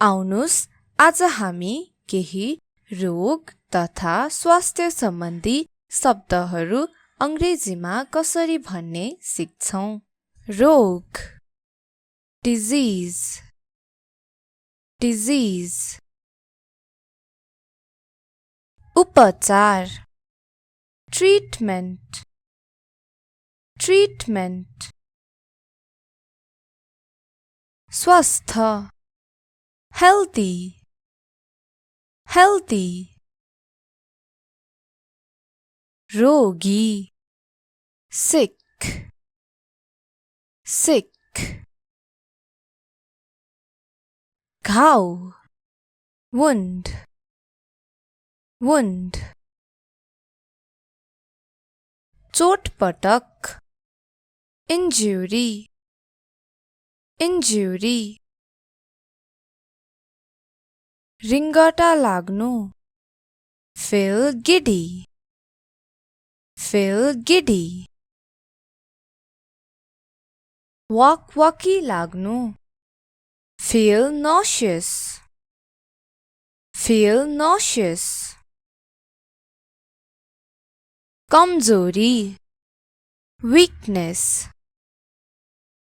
आउनुस् आज हामी केही रोग तथा स्वास्थ्य सम्बन्धी शब्दहरू अंग्रेजीमा कसरी भन्ने सिक्छौं। रोग डिजिज डिजिज उपचार ट्रिटमेन्ट ट्रिटमेन्ट स्वस्थ healthy healthy रोगी sick sick घाउ wound wound चोटपटक injury injury रिङ्गटा लाग्नु feel giddy feel giddy वाकवाकी लाग्नु feel nauseous feel nauseous कमजोरी weakness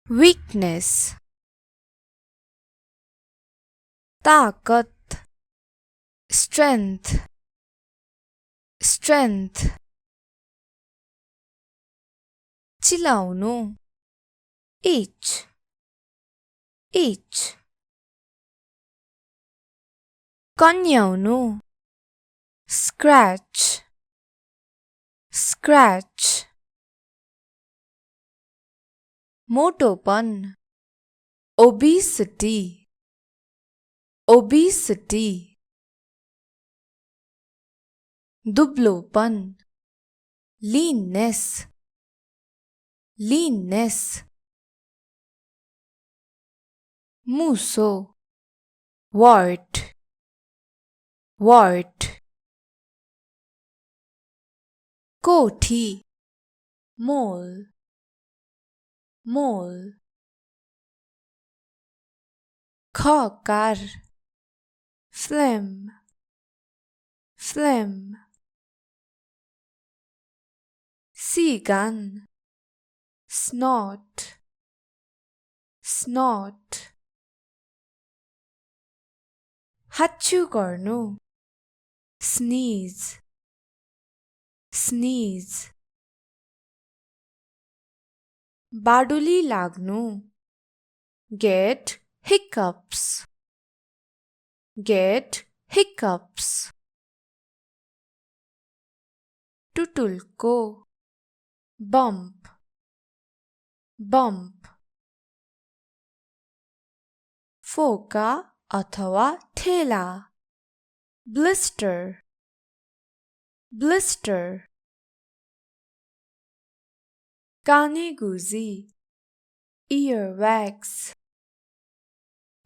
weakness ताकत strength strength चिलाउनु itch itch कन्याउनु scratch scratch मोटोपन obesity obesity दुब्लोपन leanness leanness मुसो wart wart कोठी mole mole खकार phlegm phlegm सीगान snot snot हाच्चु गर्नु sneeze sneeze बाडुली लाग्नु get hiccups get hiccups टुटुल्को bump bump फोका अथवा ठेला blister blister कानेगुजी earwax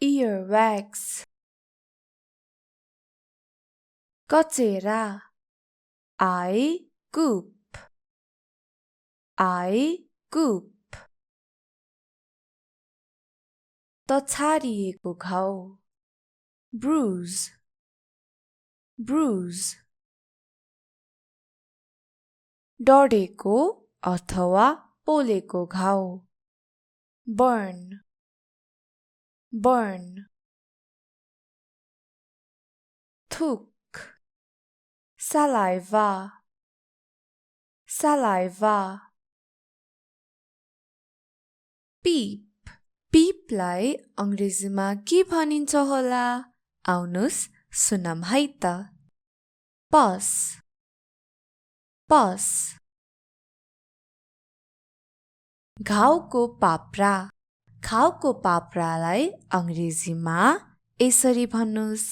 earwax कचेरा eye goop eye goop तछारिएको घाउ bruise bruise डढेको अथवा पोलेको घाउ burn burn थुक saliva saliva peep पीपलाई अंग्रेजीमा के भनिन्छ होला आउनुस् सुनम है त pus pus घाउको पाप्रालाई अंग्रेजीमा यसरी भन्नुस्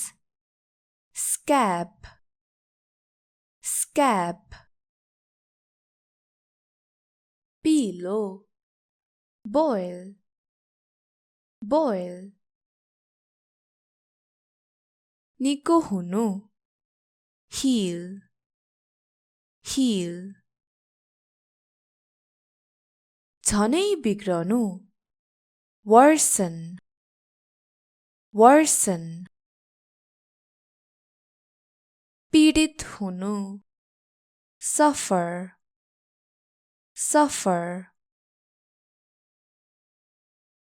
scab scab पीलो boil boil निको हुनु heal heal झनै बिग्रनु worsen worsen, पीडित हुनु, suffer, suffer,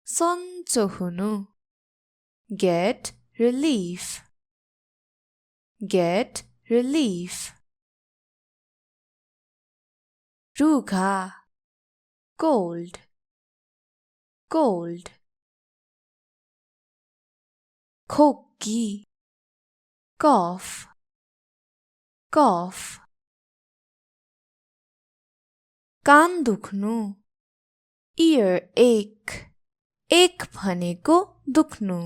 सन्चो हुनु, get relief, get relief, रुघा, cold, cold, खोकी, cough, cough, कान दुख्नु, ear ache, ache भनेको दुख्नु,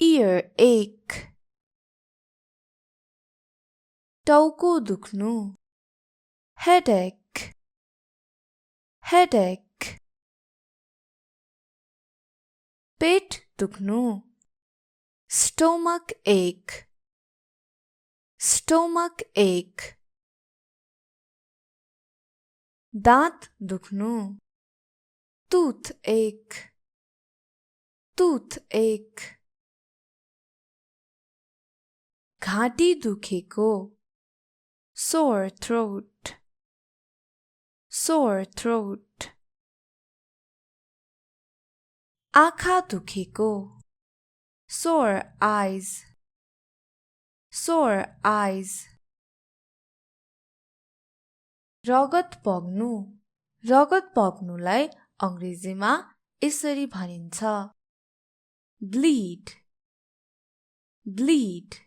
ear ache, टाउको दुख्नु, headache, headache, पेट दुख्नु, stomach ache, stomach ache, दाँत दुख्नु, toothache, toothache, घाँटी दुखेको, sore throat, sore throat, आँखा दुखेको, sore eyes, sore eyes, रगत बग्नु, रगत बग्नुलाई अंग्रेजीमा यसरी भनिन्छ, bleed, bleed,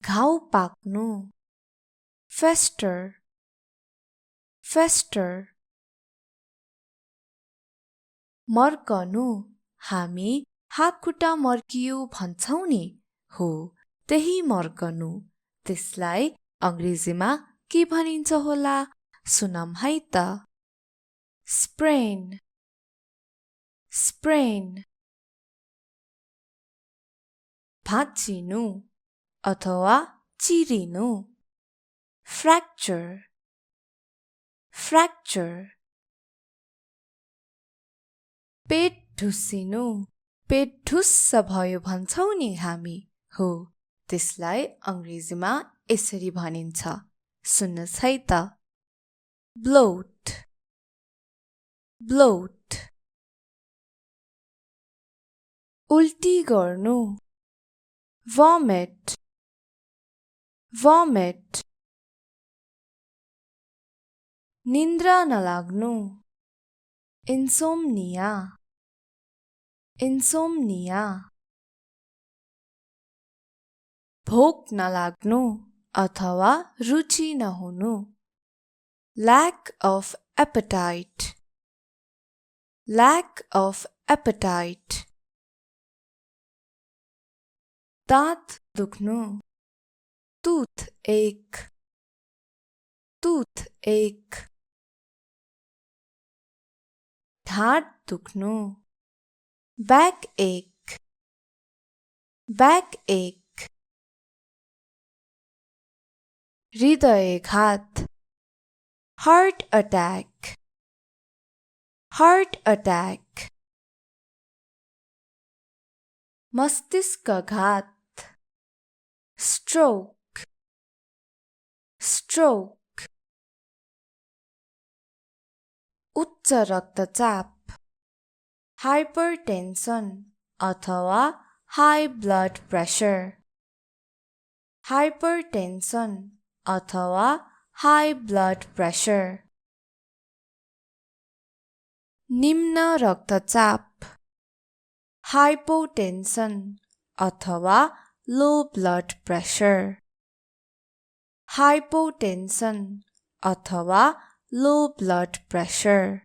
घाउ पाक्नु, fester, fester, मर्कनु, हामी हातखुट्टा मर्कियो भन्छौं नि, हो त्यही मर्कनु, त्यसलाई अंग्रेजीमा के भनिन्छ होला, सुनम है त, sprain, sprain, भाँचिनु अथवा चिरिनु, fracture, fracture, पेट ढुसिनु, पेट ढुस्स भयो भन्छौं नि हामी, हो त्यसलाई अंग्रेजीमा यसरी भनिन्छ, सुन्नुस् है त, bloat, bloat, उल्टी गर्नु, vomit, vomit, निन्द्रा नलाग्नु, insomnia, insomnia, भोक नलाग्नु अथवा रुचि नहुनु, lack of appetite, lack of appetite, दाँत दुख्नु, toothache, toothache, ढाड दुख्नु, backache, backache, हृदयघात, heart attack, heart attack, मस्तिष्कघात, stroke, stroke, उच्च रक्तचाप, hypertension अथवा high blood pressure, hypertension अथवा high blood pressure, निम्न रक्तचाप, hypotension अथवा low blood pressure, hypotension अथवा low blood pressure,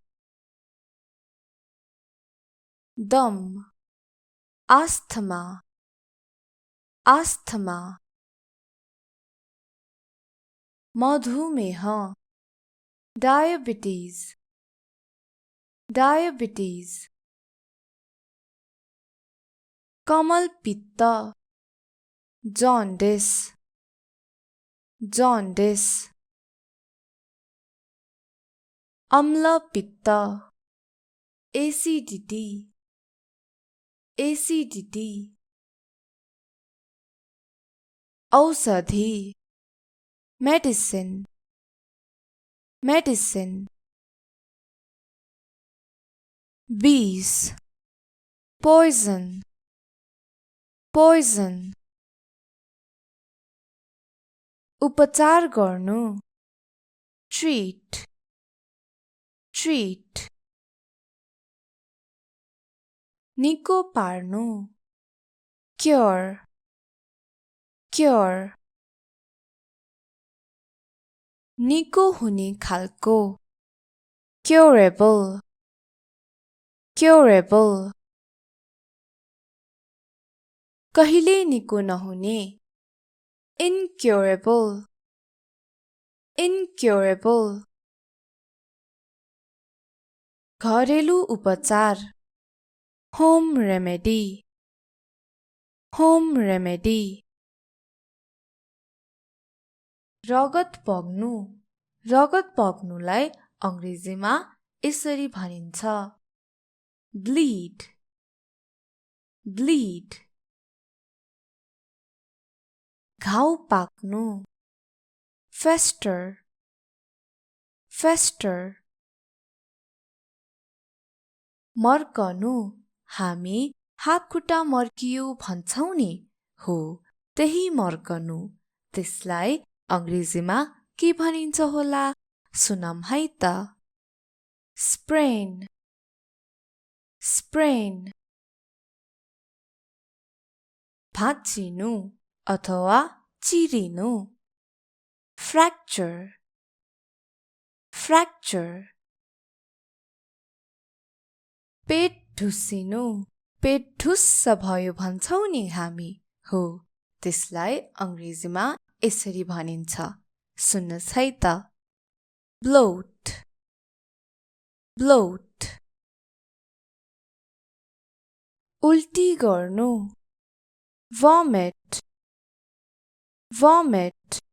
दम, asthma, asthma, मधुमेह, diabetes, diabetes, कमल पित्त, jaundice, jaundice, अम्ल पित्त, acidity, acidity. औषधि, medicine, medicine. विष, poison, poison. उपचार गर्नु, treat, treat. निको पार्नु, cure, cure. निको हुने खालको, curable, curable. कहिले निको नहुने, incurable, incurable. घरेलु उपचार, home remedy, home remedy. रगत बग्नु, रगत बग्नुलाई अंग्रेजीमा यसरी भनिन्छ, bleed, bleed. घाउ पाक्नु, fester, fester. मर्कनु, हामी हातखुट्टा मर्कियो भन्छौं नि, हो त्यही मर्कनु. त्यसलाई अंग्रेजीमा के भनिन्छ होला, सुनम है त. sprain, sprain. भाँचिनु अथवा चिरिनु, fracture, fracture. पेट ढुसिनु, पेट ढुस्स भयो भन्छौं नि हामी, हो त्यसलाई अंग्रेजीमा यसरी भनिन्छ, सुन्नुस् है त. bloat, bloat. उल्टी गर्नु, vomit, vomit.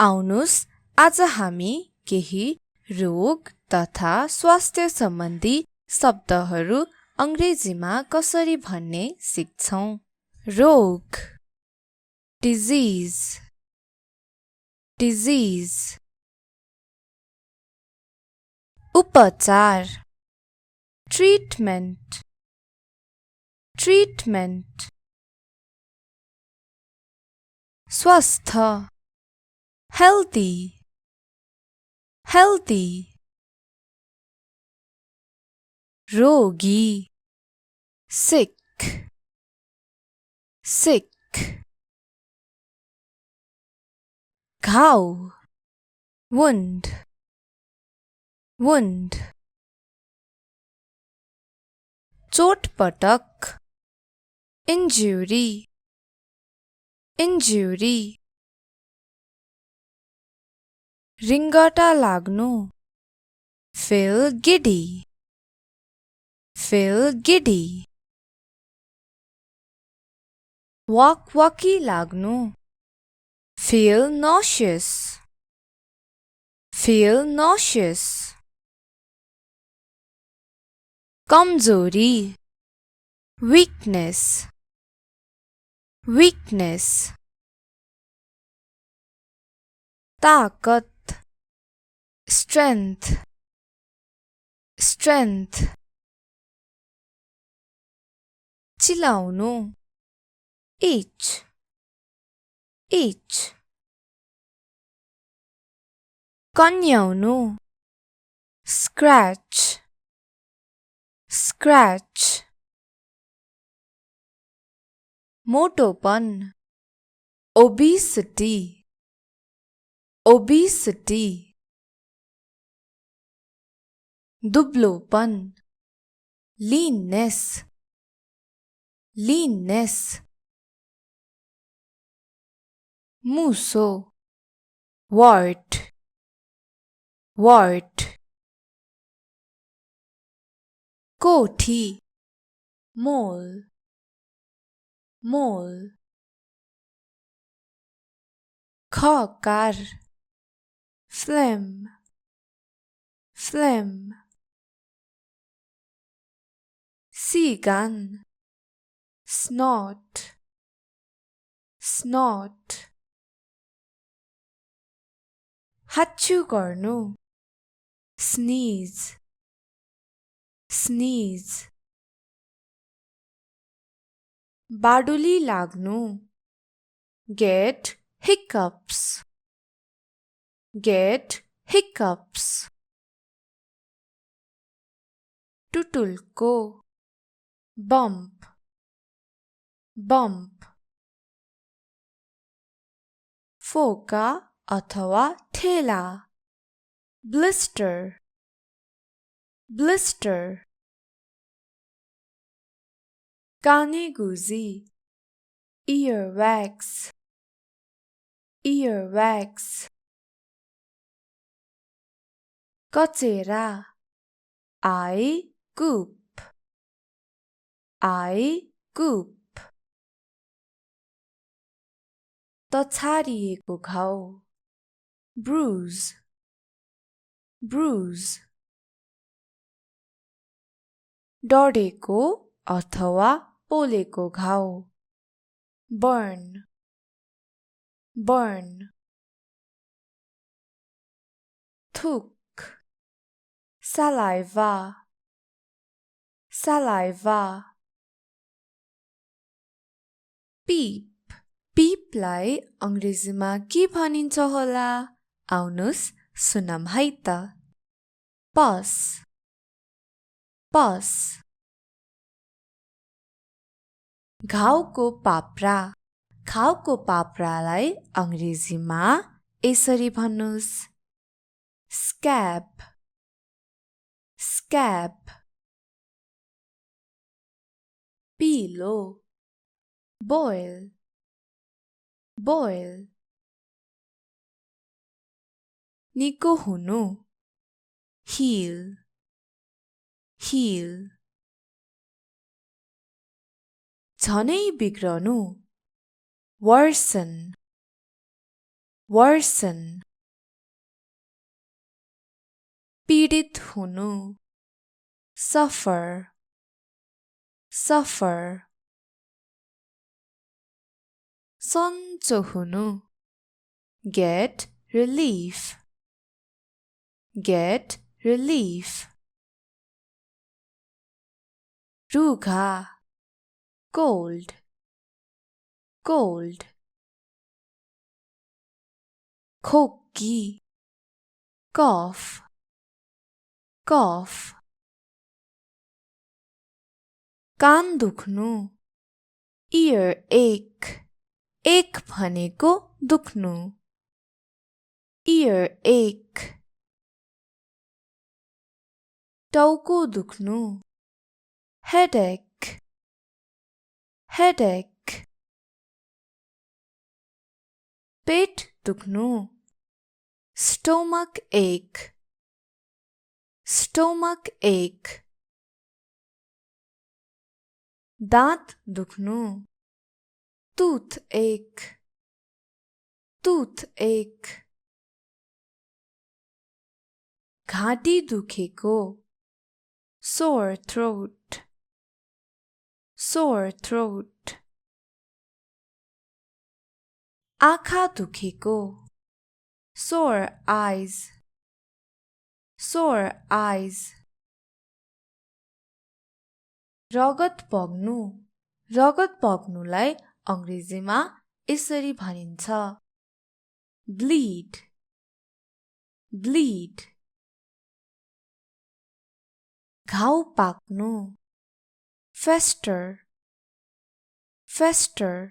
आउनुस् आज हामी केही रोग तथा स्वास्थ्य सम्बन्धी शब्दहरू अंग्रेजीमा कसरी भन्ने सिक्छौं. रोग, disease, disease. उपचार, treatment, treatment. स्वस्थ, healthy, healthy. रोगी, sick, sick. घाउ, wound, wound. चोटपटक, injury, injury. रिङ्गटा लाग्नु, feel giddy, feel giddy. वाकवाकी लाग्नु, feel nauseous, feel nauseous. कमजोरी, weakness, weakness. ताकत, strength, strength. चिलाउनु, itch, itch. कन्याउनु, scratch, scratch. मोटोपन, obesity, obesity. दुब्लोपन, leanness, leanness. मुसो, wart, wart. कोठी, mole, mole. खकार, phlegm, phlegm. sea gun, snort, snort. हाच्चु गर्नु, sneeze, sneeze. बाडुली लाग्नु, get hiccups, get hiccups. टुटुल्को, bump, bump. फोका अथवा ठेला, blister, blister. काने गुजी, earwax, earwax. कचेरा, eye goop, eye goop. तछारिएको घाउ, bruise, bruise. डढेको अथवा पोलेको घाउ, burn, burn. थुक, saliva, saliva. Peep, peepलाई अंग्रेजीमा के भनिन्छ होला? आउनुस् सुनम है त। Pus, pus. घाउको पाप्रा, घाउको पाप्रालाई अंग्रेजीमा यसरी भन्नुस्, scab, scab. पिलो, boil, boil. निको हुनु, heal, heal. झनै बिग्रनु, worsen, worsen. पीडित हुनु, suffer, suffer. सन्चो हुनु, get relief, get relief. रुघा, cold, cold. खोकी, cough, cough. कान दुख्नु, ear ache, ache भनेको दुख्नु, ear ache. टाउको दुख्नु, headache, headache. पेट दुख्नु, stomach ache, stomach ache. दाँत दुख्नु, toothache, toothache. घाँटी दुखेको, sore throat, sore throat. आँखा दुखेको, sore eyes, sore eyes. रगत बग्नु, रगत बग्नुलाई अंग्रेजीमा यसरी भनिन्छ, bleed, bleed. घाउ पाक्नु, fester, fester.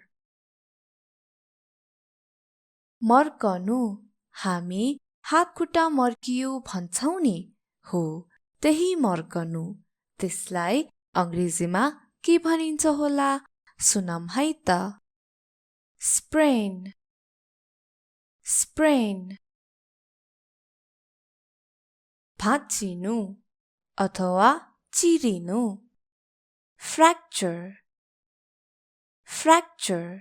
मर्कनु, हामी हातखुट्टा मर्कियो भन्छौं नि, हो त्यही मर्कनु. त्यसलाई अंग्रेजीमा के भनिन्छ होला? सुनम है त। sprain, sprain. भाँचिनु अथवा चिरिनु, fracture, fracture.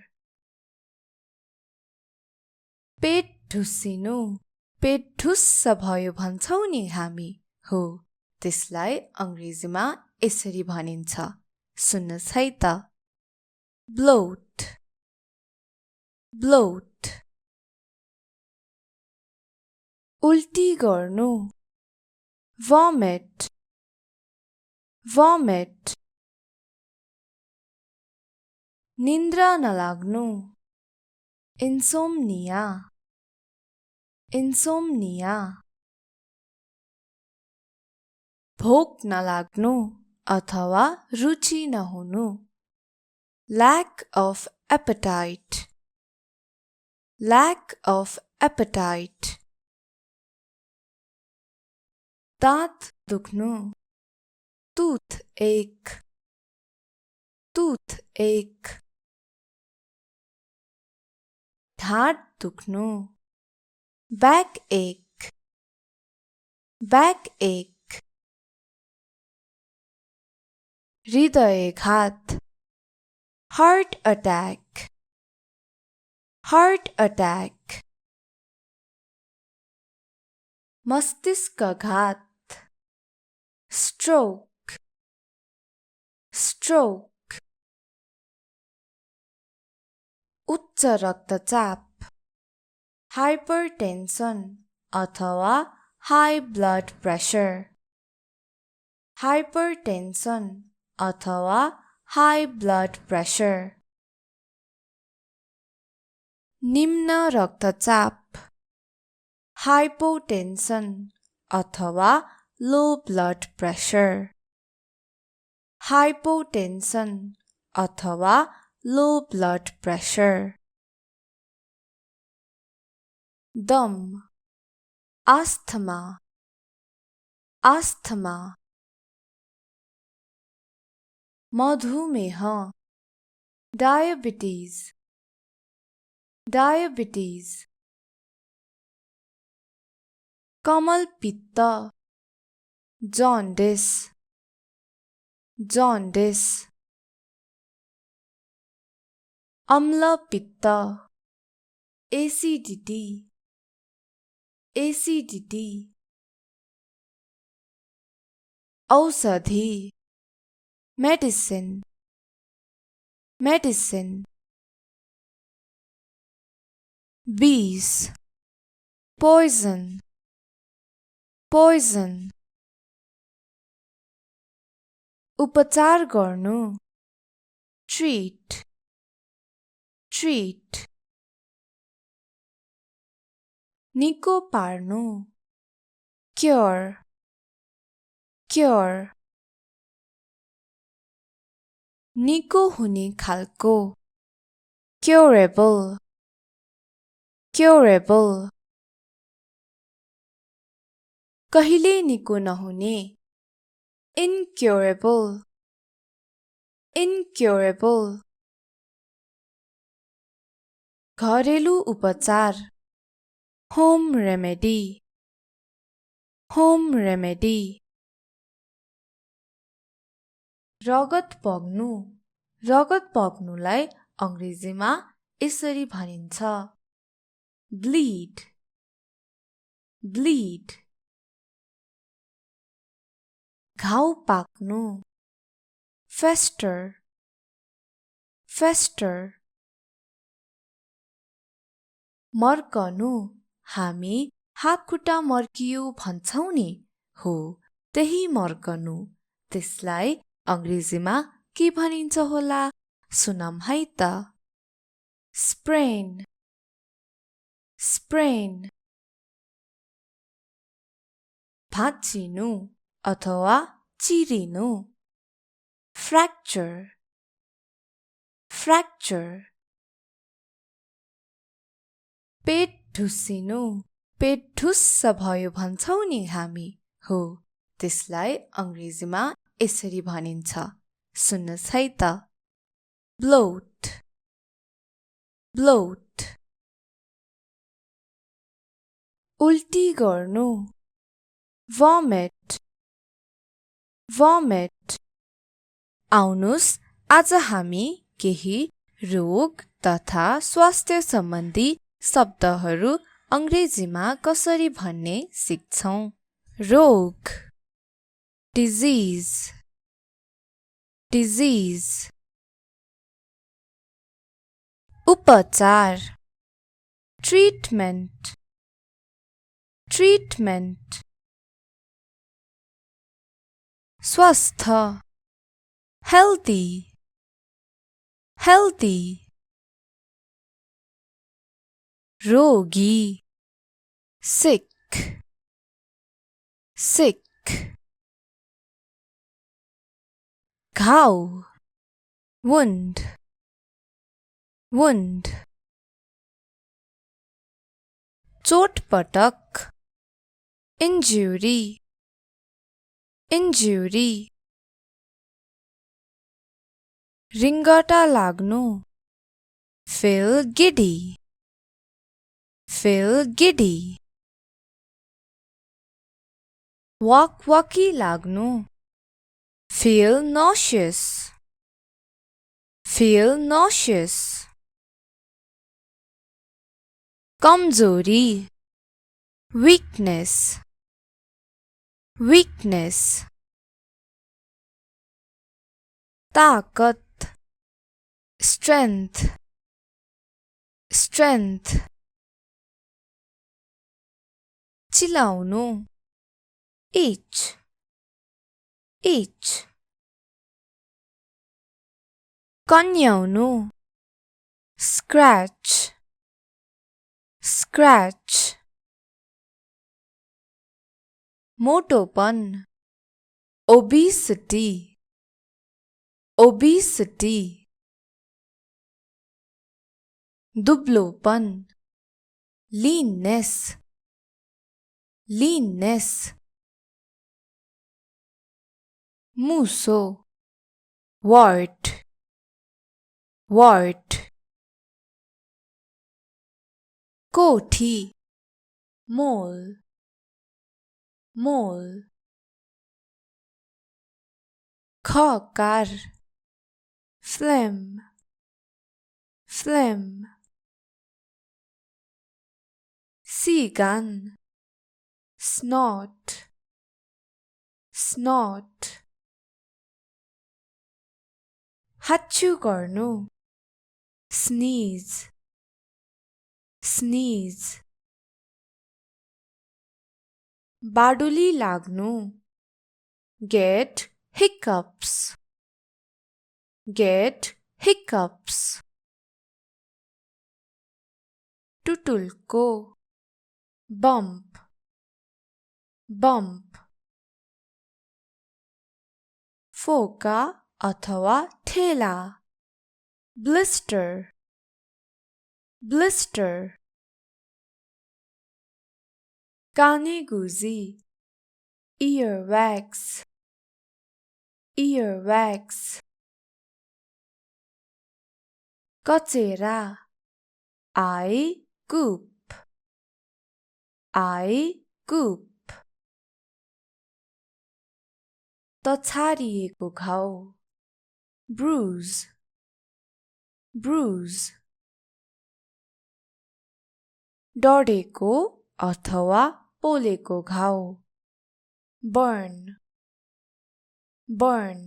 पेट ढुसिनु, पेट ढुस्स भयो भन्छौं नि हामी, हो त्यसलाई अंग्रेजीमा यसरी भनिन्छ, सुन्नुहोस् है त। bloat, bloat, उल्टी गर्नु, vomit, vomit, निन्द्रा नलाग्नु, insomnia, insomnia, भोक नलाग्नु अथवा रुचि नहुनु, lack of appetite, lack of appetite, दाँत दुख्नु, toothache, toothache, ढाड दुख्नु, backache, backache, हृदयघात, heart attack, heart attack, मस्तिष्कघात, stroke, stroke, उच्च रक्तचाप, hypertension अथवा high blood pressure, hypertension अथवा high blood pressure, निम्न रक्तचाप, hypotension अथवा low blood pressure, hypotension अथवा low blood pressure, दम, asthma, asthma, मधुमेह, diabetes, diabetes, कमलपित्त, jaundice, jaundice, अम्लपित्त, acidity, acidity, औषधि, medicine, medicine, विष, poison, poison, उपचार गर्नु, treat, treat, निको पार्नु, cure, cure, निको हुने खालको, curable, curable, कहिले निको नहुने, incurable, incurable, घरेलु उपचार, home remedy, home remedy, रगत बग्नु, रगत बग्नुलाई अंग्रेजीमा यसरी भनिन्छ, bleed, bleed, घाउ पाक्नु, fester, fester, मर्कनु, हामी हातखुट्टा मर्कियो भन्छौं नि, हो त्यही मर्कनु, त्यसलाई अंग्रेजीमा के भनिन्छ होला, सुनम है त, sprain, sprain, भाँचिनु अथवा चिरिनु, fracture, fracture, पेट ढुसिनु, पेट ढुस्स भयो भन्छौं नि हामी, हो त्यसलाई अंग्रेजीमा यसरी भनिन्छ, सुन्नुहोस् है त, bloat, bloat, उल्टी गर्नु, vomit, vomit, आउनुस् आज हामी केही रोग तथा स्वास्थ्य सम्बन्धी शब्दहरू अंग्रेजीमा कसरी भन्ने सिक्छौं। रोग, disease, disease उपचार treatment treatment स्वस्थ healthy healthy रोगी sick sick घाव wound wound चोटपटक injury injury रिङ्गटा लाग्नु feel giddy feel giddy वाकवाकी लाग्नु feel nauseous feel nauseous कमजोरी weakness weakness ताकत strength strength चिलाउनु itch itch कन्याउनु scratch scratch मोटोपन obesity obesity दुब्लोपन leanness leanness मुसो wart wart कोठी mole mole खकार phlegm phlegm seagun snot snot हाच्चु गर्नु sneeze sneeze बाडुली लाग्नु get hiccups get hiccups टुटुल्को bump bump फोका अथवा ठेला blister blister कानेगुजी earwax earwax कचेरा eye goop eye goop तछारिएको घाउ bruise bruise डढेको अथवा पोलेको घाउ burn burn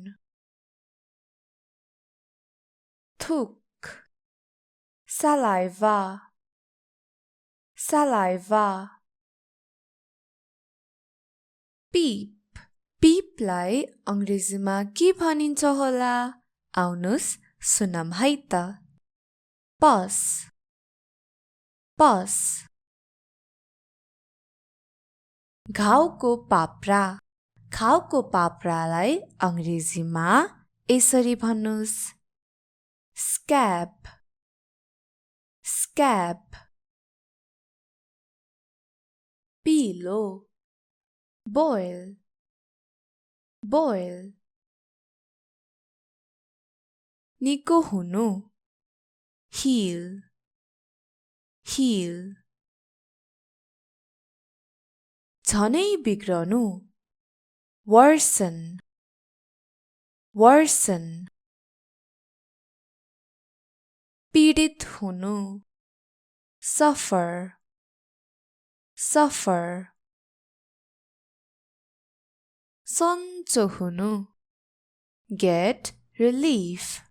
थुक saliva saliva peep पीपलाई अंग्रेजीमा के भनिन्छ होला आउनुस् सुनम है त pus pus घाउको पाप्रालाई अंग्रेजीमा यसरी भन्नुस् scab scab पिलो boil boil निको हुनु heal heal झनै बिग्रनु worsen worsen पीडित हुनु suffer suffer सन्चो हुनु get relief.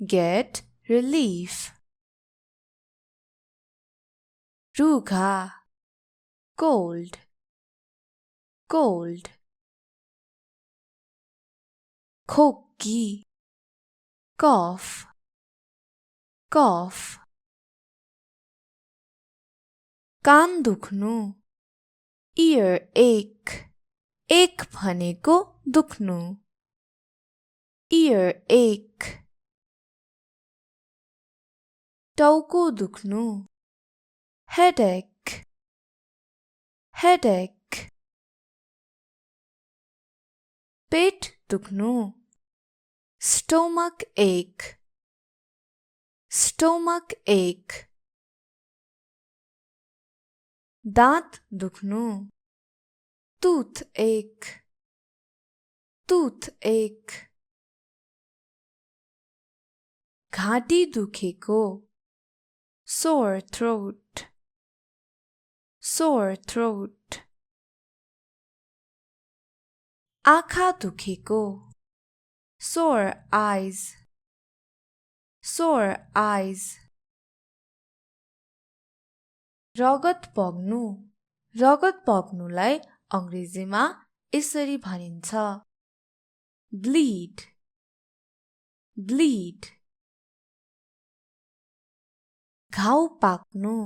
Get relief. रुघा cold, cold. खोकी cough, cough. कान दुख्नु ear ache, ache भनेको दुख्नु, ear ache. टाउको दुख्नु headache, headache. पेट दुख्नु stomach ache, stomach ache. दाँत दुख्नु toothache, toothache. घाँटी दुखेको sore throat, sore throat. आँखा दुखेको sore eyes, sore eyes. रगत बग्नु रगत बग्नुलाई अंग्रेजीमा यसरी भनिन्छ bleed, bleed. घाउ पाक्नु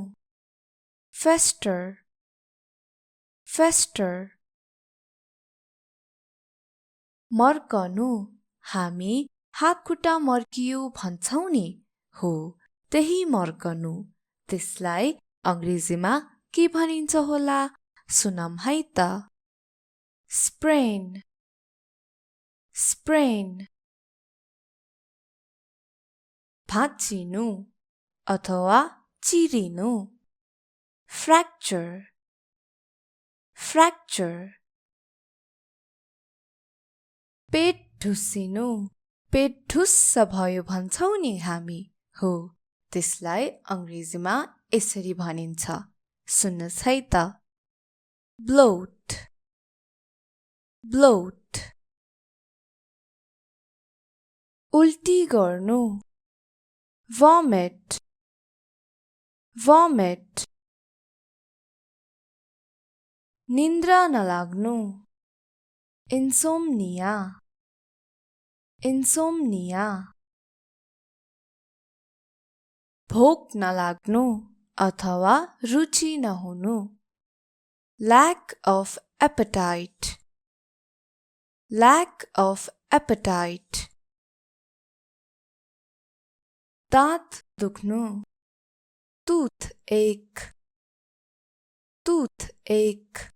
fester, fester. मर्कनु हामी हातखुट्टा मर्कियो भन्छौं नि हो त्यही मर्कनु त्यसलाई अंग्रेजीमा के भनिन्छ होला सुनम है त sprain, sprain. भाँचिनु अथवा चिरिनु fracture, fracture. पेट ढुसिनु पेट ढुस्स भयो भन्छौं नि हामी हो त्यसलाई अंग्रेजीमा यसरी भनिन्छ सुन्नुस् है त bloat, bloat. उल्टी गर्नु vomit, vomit. निन्द्रा नलाग्नु insomnia, insomnia. भोक नलाग्नु अथवा रुचि नहुनु lack of appetite, lack of appetite. दाँत दुख्नु toothache, toothache.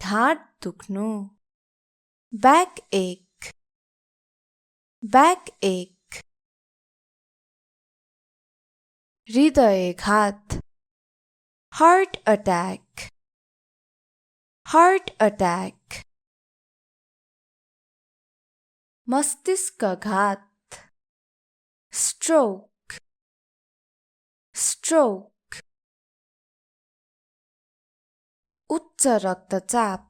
ढाड दुख्नु backache, backache. हृदयघात heart attack, heart attack. मस्तिष्कघात stroke, stroke. उच्च रक्तचाप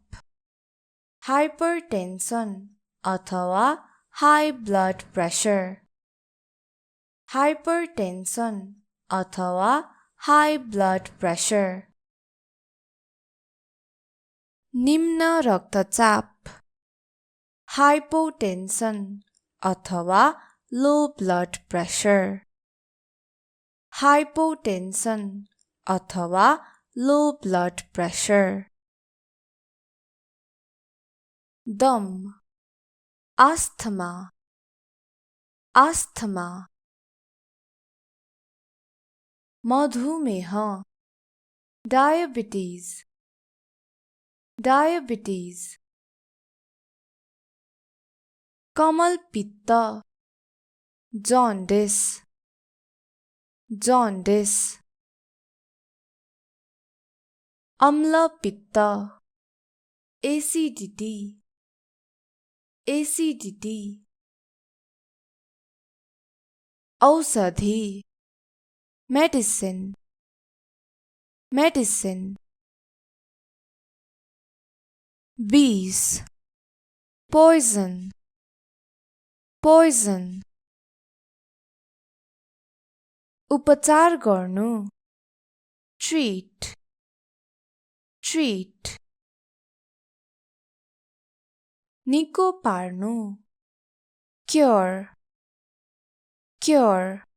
hypertension अथवा high blood pressure, hypertension अथवा high blood pressure. निम्न रक्तचाप hypotension अथवा low blood pressure, hypotension अथवा low blood pressure. दम asthma, asthma. मधुमेह diabetes, diabetes. कमलपित्त jaundice, jaundice. अम्लपित्त acidity, acidity. औषधि medicine, medicine. 20 poison, poison. उपचार गर्नु, treat, treat. निको पार्नु, cure, cure.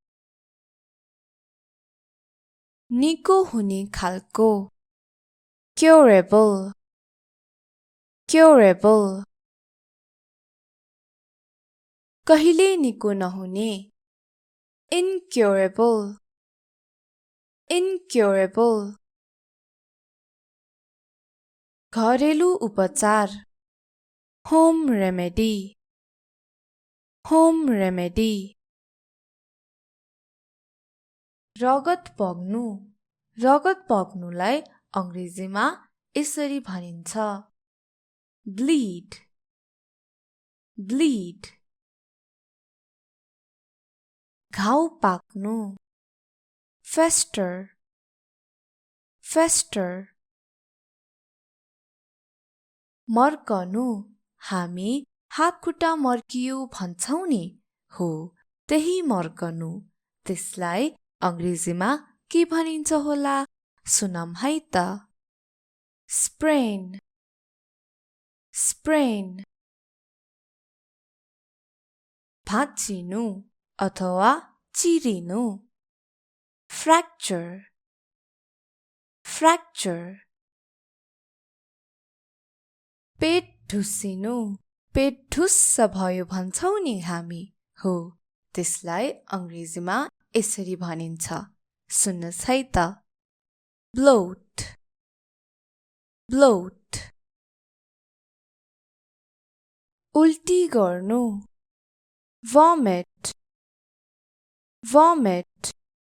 निको हुने खालको, curable, curable. कहिले निको नहुने, incurable, incurable. घरेलु उपचार, home remedy, home remedy. रगत बग्नु, रगत बग्नुलाई अंग्रेजीमा यसरी भनिन्छ, bleed, bleed. घाउ पाक्नु, fester, fester. मर्कनु, हामी हातखुट्टा मर्कियो भन्छौं नि, हो त्यही मर्कनु. त्यसलाई अंग्रेजीमा के भनिन्छ होला, सुनम है त. sprain, sprain. भाँचिनु अथवा चिरिनु, fracture, fracture. पेट ढुसिनु, पेट ढुस्स भयो भन्छौं नि हामी, हो त्यसलाई अंग्रेजीमा यसरी भनिन्छ, सुन्नुस् है त. bloat, bloat. उल्टी गर्नु, vomit, vomit.